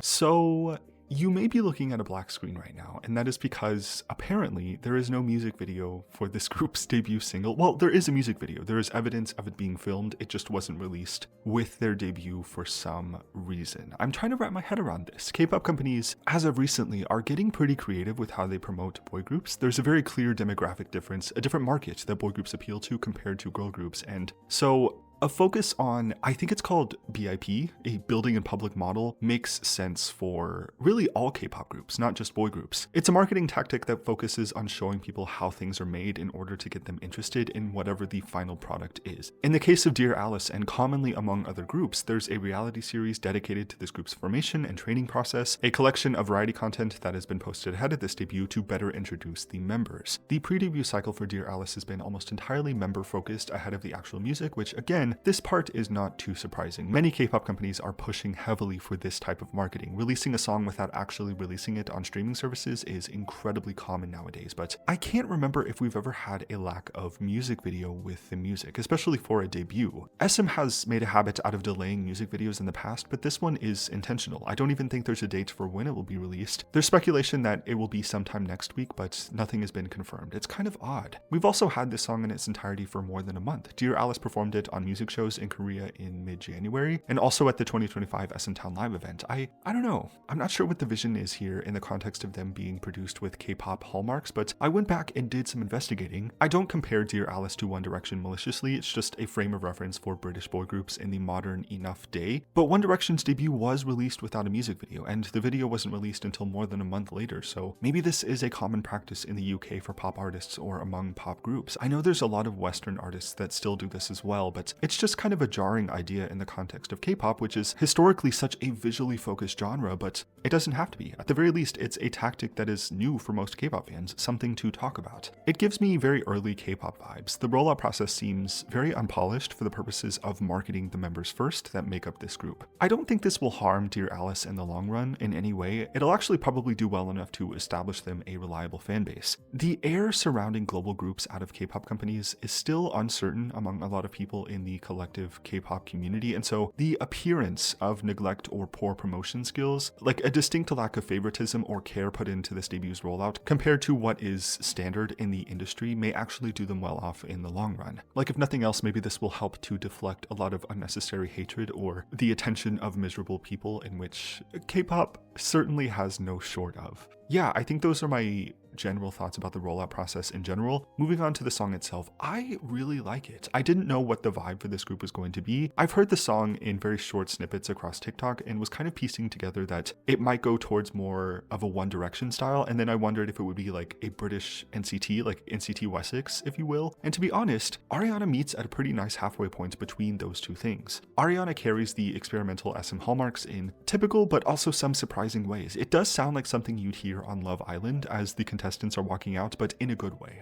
So you may be looking at a black screen right now, and that is because apparently there is no music video for this group's debut single. Well, there is a music video. There is evidence of it being filmed. It just wasn't released with their debut for some reason. I'm trying to wrap my head around this. K-pop companies, as of recently, are getting pretty creative with how they promote boy groups. There's a very clear demographic difference, a different market that boy groups appeal to compared to girl groups. And so a focus on, I think it's called BIP, a building in public model, makes sense for really all K-pop groups, not just boy groups. It's a marketing tactic that focuses on showing people how things are made in order to get them interested in whatever the final product is. In the case of dearALICE, and commonly among other groups, there's a reality series dedicated to this group's formation and training process, a collection of variety content that has been posted ahead of this debut to better introduce the members. The pre-debut cycle for dearALICE has been almost entirely member-focused ahead of the actual music, which again, this part is not too surprising. Many K-pop companies are pushing heavily for this type of marketing. Releasing a song without actually releasing it on streaming services is incredibly common nowadays, but I can't remember if we've ever had a lack of music video with the music, especially for a debut. SM has made a habit out of delaying music videos in the past, but this one is intentional. I don't even think there's a date for when it will be released. There's speculation that it will be sometime next week, but nothing has been confirmed. It's kind of odd. We've also had this song in its entirety for more than a month. dearALICE performed it on music shows in Korea in mid-January, and also at the 2025 SMTown live event. I don't know. I'm not sure what the vision is here in the context of them being produced with K-pop hallmarks, but I went back and did some investigating. I don't compare dearALICE to One Direction maliciously, it's just a frame of reference for British boy groups in the modern enough day. But One Direction's debut was released without a music video, and the video wasn't released until more than a month later, so maybe this is a common practice in the UK for pop artists or among pop groups. I know there's a lot of Western artists that still do this as well, but it's just kind of a jarring idea in the context of K-pop, which is historically such a visually focused genre, but it doesn't have to be. At the very least, it's a tactic that is new for most K-pop fans, something to talk about. It gives me very early K-pop vibes. The rollout process seems very unpolished for the purposes of marketing the members first that make up this group. I don't think this will harm dearALICE in the long run in any way. It'll actually probably do well enough to establish them a reliable fan base. The air surrounding global groups out of K-pop companies is still uncertain among a lot of people in the collective K-pop community, and so the appearance of neglect or poor promotion skills, like a distinct lack of favoritism or care put into this debut's rollout compared to what is standard in the industry, may actually do them well off in the long run. Like if nothing else, maybe this will help to deflect a lot of unnecessary hatred or the attention of miserable people, in which K-pop certainly has no short of. Yeah, I think those are my general thoughts about the rollout process in general. Moving on to the song itself, I really like it. I didn't know what the vibe for this group was going to be. I've heard the song in very short snippets across TikTok and was kind of piecing together that it might go towards more of a One Direction style, and then I wondered if it would be like a British NCT, like NCT Wessex, if you will. And to be honest, Ariana meets at a pretty nice halfway point between those two things. Ariana carries the experimental SM hallmarks in typical but also some surprising ways. It does sound like something you'd hear on Love Island as the contestants are walking out, but in a good way.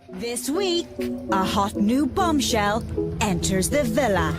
This week, a hot new bombshell enters the villa.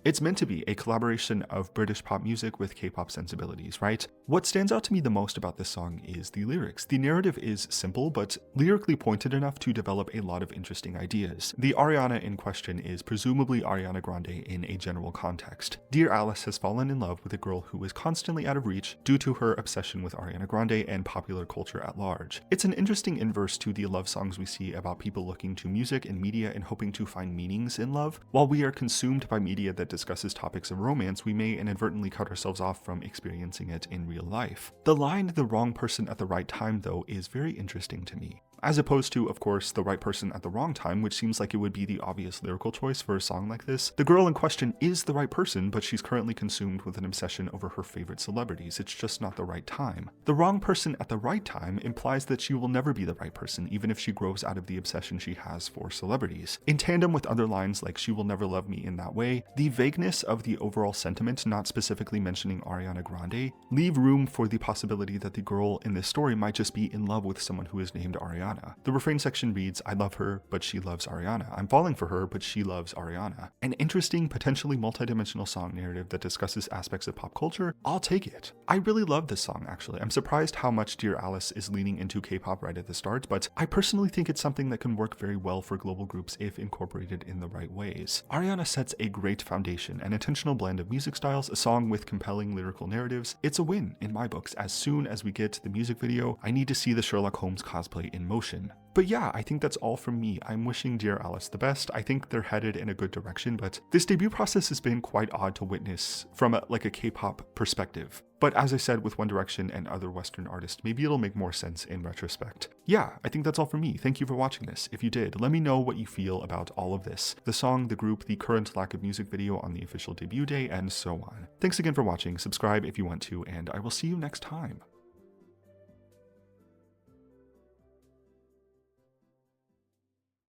It's meant to be a collaboration of British pop music with K-pop sensibilities, right? What stands out to me the most about this song is the lyrics. The narrative is simple, but lyrically pointed enough to develop a lot of interesting ideas. The Ariana in question is presumably Ariana Grande in a general context. dearALICE has fallen in love with a girl who is constantly out of reach due to her obsession with Ariana Grande and popular culture at large. It's an interesting inverse to the love songs we see about people looking to music and media and hoping to find meanings in love. While we are consumed by media that discusses topics of romance, we may inadvertently cut ourselves off from experiencing it in real life. The line, "the wrong person at the right time," though, is very interesting to me. As opposed to, of course, the right person at the wrong time, which seems like it would be the obvious lyrical choice for a song like this. The girl in question is the right person, but she's currently consumed with an obsession over her favorite celebrities. It's just not the right time. The wrong person at the right time implies that she will never be the right person, even if she grows out of the obsession she has for celebrities. In tandem with other lines like "she will never love me in that way," the vagueness of the overall sentiment, not specifically mentioning Ariana Grande, leave room for the possibility that the girl in this story might just be in love with someone who is named Ariana. Ariana. The refrain section reads, I love her, but she loves Ariana. I'm falling for her, but she loves Ariana. An interesting, potentially multidimensional song narrative that discusses aspects of pop culture. I'll take it. I really love this song, actually. I'm surprised how much dearALICE is leaning into K-pop right at the start, but I personally think it's something that can work very well for global groups if incorporated in the right ways. Ariana sets a great foundation, an intentional blend of music styles, a song with compelling lyrical narratives. It's a win in my books. As soon as we get to the music video, I need to see the Sherlock Holmes cosplay in motion. But yeah, I think that's all from me. I'm wishing dearALICE the best. I think they're headed in a good direction, but this debut process has been quite odd to witness from a K-pop perspective. But as I said with One Direction and other Western artists, maybe it'll make more sense in retrospect. Yeah, I think that's all from me. Thank you for watching this. If you did, let me know what you feel about all of this. The song, the group, the current lack of music video on the official debut day, and so on. Thanks again for watching. Subscribe if you want to, and I will see you next time.